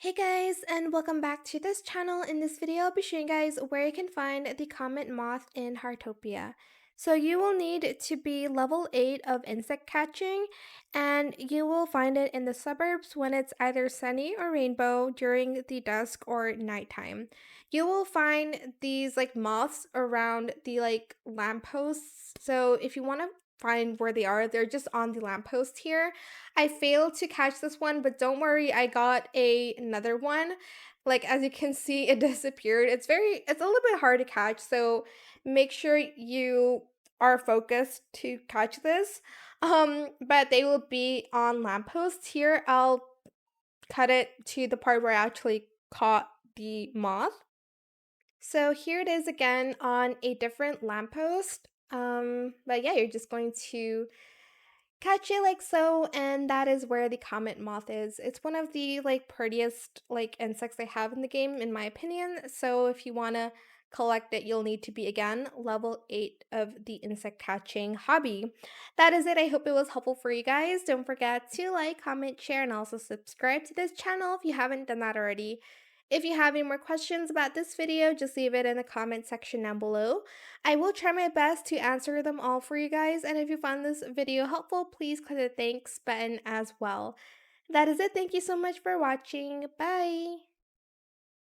Hey guys, and welcome back to this channel. In this video, I'll be showing you guys where you can find the Comet Moth in Heartopia. So you will need to be level 8 of insect catching, and you will find it in the suburbs when it's either sunny or rainbow during the dusk or nighttime. You will find these moths around the lampposts. So if you want to find where they are, they're just on the lamppost here. I failed to catch this one, but don't worry, I got another one. Like as you can see, it disappeared. It's a little bit hard to catch, so make sure you are focused to catch this. But they will be on lampposts here. I'll cut it to the part where I actually caught the moth. So here it is again on a different lamppost. But yeah, you're just going to catch it like so, and that is where the comet moth is. It's one of the prettiest insects they have in the game, in my opinion. So if you want to collect it, you'll need to be again level 8 of the insect catching hobby. That is it. I hope it was helpful for you guys. Don't forget to like, comment, share, and also subscribe to this channel if you haven't done that already. If you have any more questions about this video, just leave it in the comment section down below. I will try my best to answer them all for you guys, and if you found this video helpful, please click the thanks button as well. That is it. Thank you so much for watching. Bye!